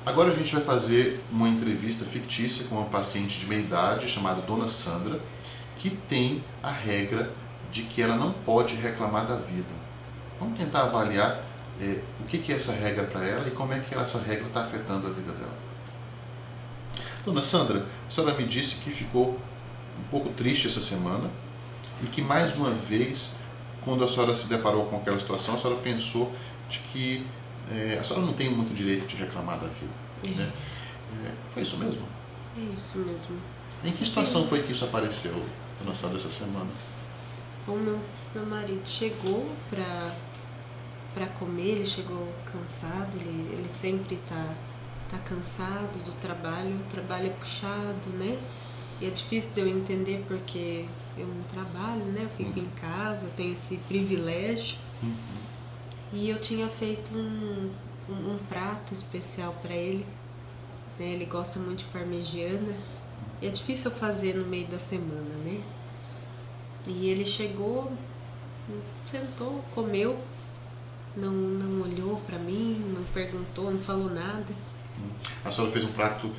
Agora a gente vai fazer uma entrevista fictícia com uma paciente de meia idade chamada Dona Sandra, que tem a regra de que ela não pode reclamar da vida. Vamos tentar avaliar o que é essa regra para ela e como é que essa regra está afetando a vida dela. Dona Sandra, a senhora me disse que ficou um pouco triste essa semana e que mais uma vez, quando a senhora se deparou com aquela situação, a senhora pensou de que a senhora não tem muito direito de reclamar da vida. Né? Foi isso mesmo? É isso mesmo. Em que situação foi que isso apareceu, Dona Sandra, essa semana? O meu marido chegou para comer, ele chegou cansado, ele sempre tá cansado do trabalho, o trabalho é puxado, né? E é difícil de eu entender porque eu não trabalho, né? Eu fico em casa, eu tenho esse privilégio. E eu tinha feito um prato especial para ele, né? Ele gosta muito de parmegiana. E é difícil eu fazer no meio da semana, né? E ele chegou, sentou, comeu, não olhou para mim, não perguntou, não falou nada. A senhora fez um prato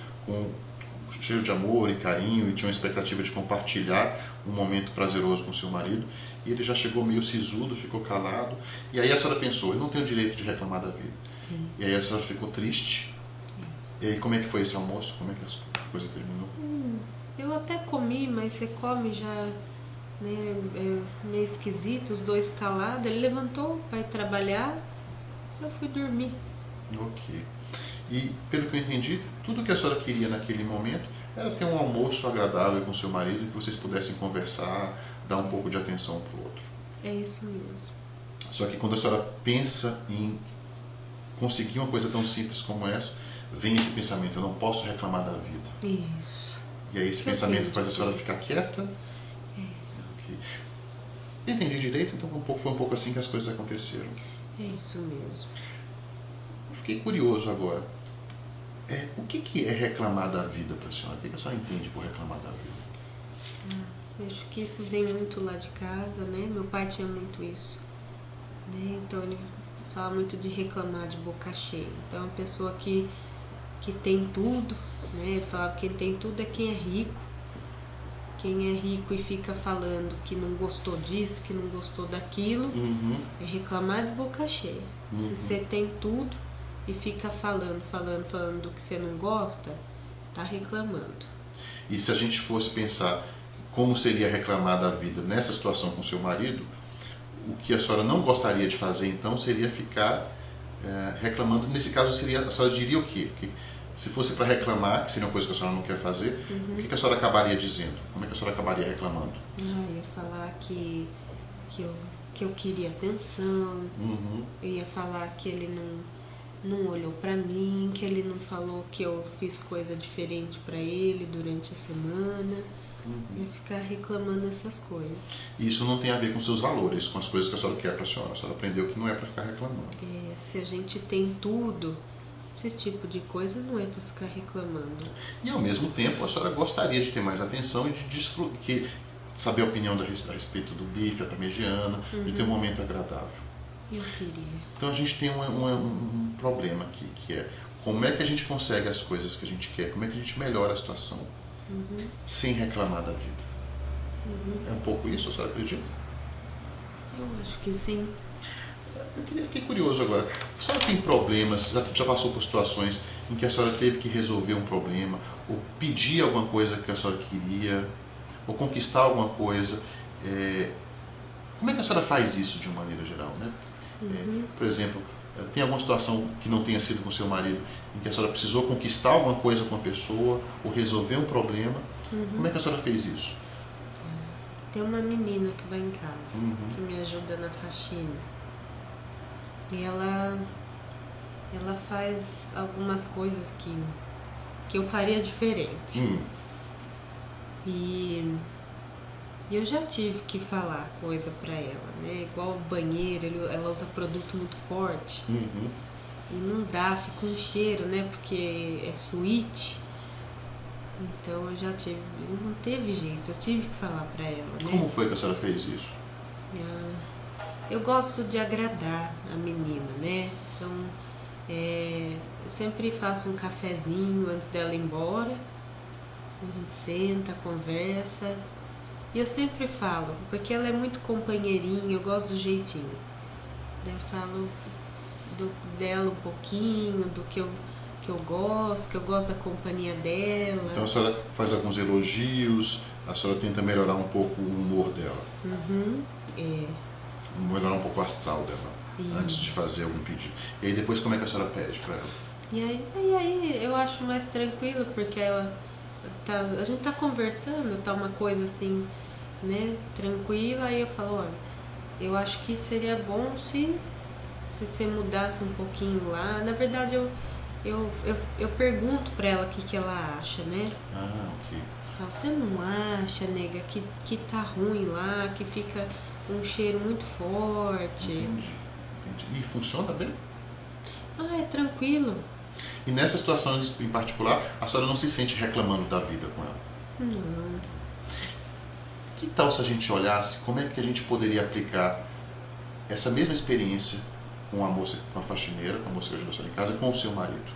cheio de amor e carinho e tinha uma expectativa de compartilhar um momento prazeroso com seu marido, e ele já chegou meio sisudo, ficou calado, e aí a senhora pensou, eu não tenho direito de reclamar da vida. Sim. E aí a senhora ficou triste. E aí como é que foi esse almoço? Como é que a coisa terminou? Eu até comi, mas você come já, né, meio esquisito, os dois calados. Ele levantou para ir trabalhar, eu fui dormir. Ok. E, pelo que eu entendi, tudo que a senhora queria naquele momento era ter um almoço agradável com seu marido, que vocês pudessem conversar, dar um pouco de atenção um para o outro. É isso mesmo. Só que quando a senhora pensa em conseguir uma coisa tão simples como essa, vem esse pensamento, eu não posso reclamar da vida. Isso. E aí esse pensamento faz a senhora ficar quieta? Okay. Entendi direito, então foi um pouco assim que as coisas aconteceram. É isso mesmo. Fiquei curioso agora. O que é reclamar da vida para a senhora? O que a senhora entende por reclamar da vida? Acho que isso vem muito lá de casa, né? Meu pai tinha muito isso, né? Então ele fala muito de reclamar de boca cheia. Então uma pessoa que tem tudo, né? Ele falava que quem tem tudo é quem é rico. Quem é rico e fica falando que não gostou disso, que não gostou daquilo, é reclamar de boca cheia. Se você tem tudo e fica falando do que você não gosta, tá reclamando. E se a gente fosse pensar como seria reclamar da vida nessa situação com seu marido, o que a senhora não gostaria de fazer então seria ficar reclamando. Nesse caso, a senhora diria o quê? Que se fosse para reclamar, que seria uma coisa que a senhora não quer fazer, o que a senhora acabaria dizendo? Como é que a senhora acabaria reclamando? Eu ia falar que eu queria atenção, eu ia falar que ele não olhou para mim, que ele não falou que eu fiz coisa diferente para ele durante a semana. Eu ia ficar reclamando essas coisas. E isso não tem a ver com seus valores, com as coisas que a senhora quer para a senhora. A senhora aprendeu que não é para ficar reclamando. Se a gente tem tudo, esse tipo de coisa não é para ficar reclamando. E ao mesmo tempo a senhora gostaria de ter mais atenção e de saber a opinião a respeito do bife, a parmegiana, de ter um momento agradável. Eu queria. Então a gente tem um problema aqui, que é como é que a gente consegue as coisas que a gente quer, como é que a gente melhora a situação sem reclamar da vida. É um pouco isso, a senhora acredita? Eu acho que sim. Eu fiquei curioso agora. A senhora tem problemas, já passou por situações em que a senhora teve que resolver um problema, ou pedir alguma coisa que a senhora queria, ou conquistar alguma coisa. Como é que a senhora faz isso de uma maneira geral, né? Por exemplo, tem alguma situação que não tenha sido com seu marido, em que a senhora precisou conquistar alguma coisa com a pessoa, ou resolver um problema? Como é que a senhora fez isso? Tem uma menina que vai em casa, que me ajuda na faxina. E ela faz algumas coisas que eu faria diferente. E eu já tive que falar coisa pra ela, né? Igual o banheiro, ela usa produto muito forte. E não dá, fica um cheiro, né? Porque é suíte. Então eu já tive, não teve jeito, eu tive que falar pra ela, né? Como foi que a senhora fez isso? Eu gosto de agradar a menina, né? Então Eu sempre faço um cafezinho antes dela ir embora. A gente senta, conversa. E eu sempre falo, porque ela é muito companheirinha, eu gosto do jeitinho. Daí eu falo dela um pouquinho, do que eu gosto da companhia dela. Então a senhora faz alguns elogios, a senhora tenta melhorar um pouco o humor dela. Melhorar um pouco o astral dela, antes de fazer algum pedido. E aí depois como é que a senhora pede para ela? E aí eu acho mais tranquilo, porque a gente tá conversando, tá uma coisa assim, né, tranquila, aí eu falo, olha, eu acho que seria bom se você mudasse um pouquinho lá. Na verdade eu pergunto pra ela o que ela acha, né? Ok. Você não acha, nega, que tá ruim lá, que fica um cheiro muito forte? Entendi. E funciona bem? É tranquilo. E nessa situação em particular, a senhora não se sente reclamando da vida com ela? Não. Que tal se a gente olhasse como é que a gente poderia aplicar essa mesma experiência com a moça, com a faxineira, com a moça que ajuda a senhora em casa, com o seu marido?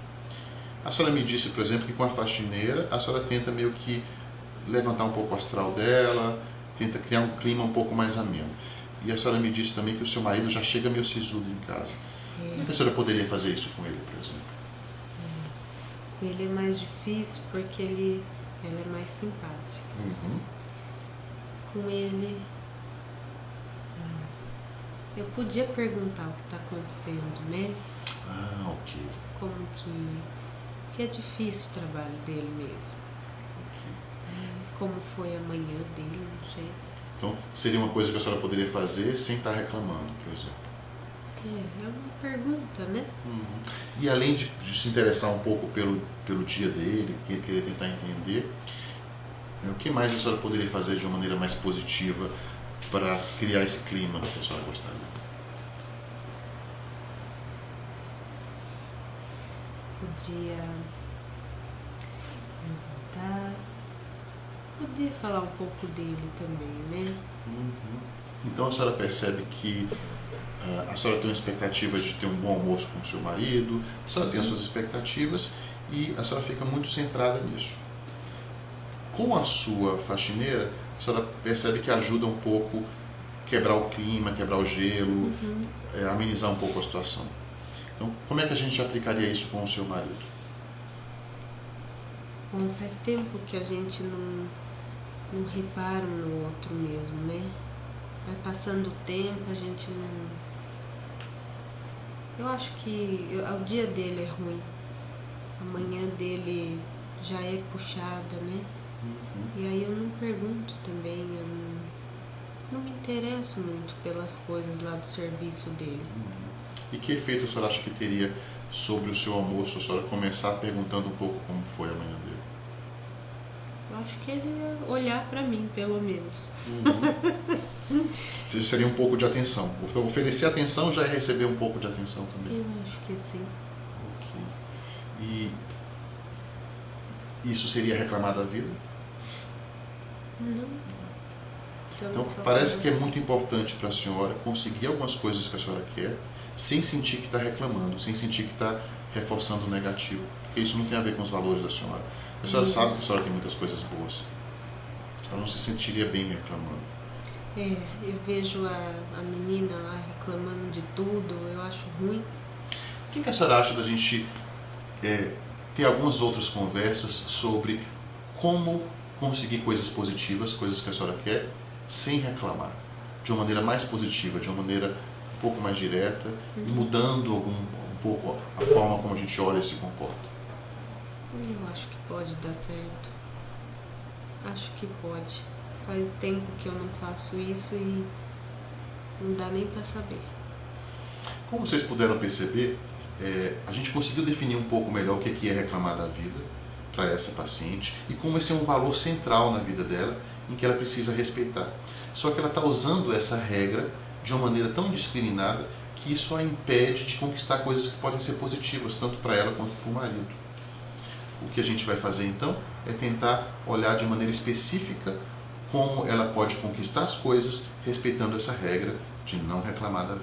A senhora me disse, por exemplo, que com a faxineira a senhora tenta meio que levantar um pouco o astral dela, tenta criar um clima um pouco mais ameno. E a senhora me disse também que o seu marido já chega meio sisudo em casa. Como é que a senhora poderia fazer isso com ele, por exemplo? Com ele é mais difícil porque ela é mais simpática. Com ele, eu podia perguntar o que está acontecendo, né? Ok. Como que é difícil o trabalho dele mesmo. Como foi a manhã dele, não sei. Então, seria uma coisa que a senhora poderia fazer sem estar reclamando, por exemplo. É uma pergunta, né? E além de se interessar um pouco pelo dia dele, querer tentar entender, o que mais a senhora poderia fazer de uma maneira mais positiva para criar esse clima que a senhora gostaria? Podia perguntar. Podia falar um pouco dele também, né? Então a senhora percebe que a senhora tem uma expectativa de ter um bom almoço com o seu marido, a senhora tem as suas expectativas e a senhora fica muito centrada nisso. Com a sua faxineira, a senhora percebe que ajuda um pouco quebrar o clima, quebrar o gelo, amenizar um pouco a situação. Então, como é que a gente aplicaria isso com o seu marido? Bom, faz tempo que a gente não repara um no outro mesmo, né? Vai passando o tempo, a gente não... Eu acho que o dia dele é ruim. A manhã dele já é puxada, né? E aí eu não pergunto também, eu não me interesso muito pelas coisas lá do serviço dele. E que efeito a senhora acha que teria sobre o seu almoço, a senhora começar perguntando um pouco como foi a manhã dele? Eu acho que ele ia olhar pra mim, pelo menos. Seria um pouco de atenção. Oferecer atenção já é receber um pouco de atenção também. Eu acho que sim. Ok. E isso seria reclamar da vida? Não. Então, parece que é muito importante para a senhora conseguir algumas coisas que a senhora quer, sem sentir que está reclamando, sem sentir que está reforçando o negativo. Porque isso não tem a ver com os valores da senhora. A senhora sabe que a senhora tem muitas coisas boas. Ela não se sentiria bem reclamando. Eu vejo a menina lá reclamando de tudo, eu acho ruim. O que a senhora acha da gente ter algumas outras conversas sobre como conseguir coisas positivas, coisas que a senhora quer, sem reclamar, de uma maneira mais positiva, de uma maneira um pouco mais direta, e mudando um pouco a forma como a gente olha e se comporta? Eu acho que pode dar certo. Acho que pode. Faz tempo que eu não faço isso e não dá nem pra saber. Como vocês puderam perceber, a gente conseguiu definir um pouco melhor o que é reclamar da vida para essa paciente e como esse é um valor central na vida dela, em que ela precisa respeitar. Só que ela está usando essa regra de uma maneira tão indiscriminada que isso a impede de conquistar coisas que podem ser positivas, tanto para ela quanto para o marido. O que a gente vai fazer então é tentar olhar de maneira específica como ela pode conquistar as coisas respeitando essa regra de não reclamar da vida.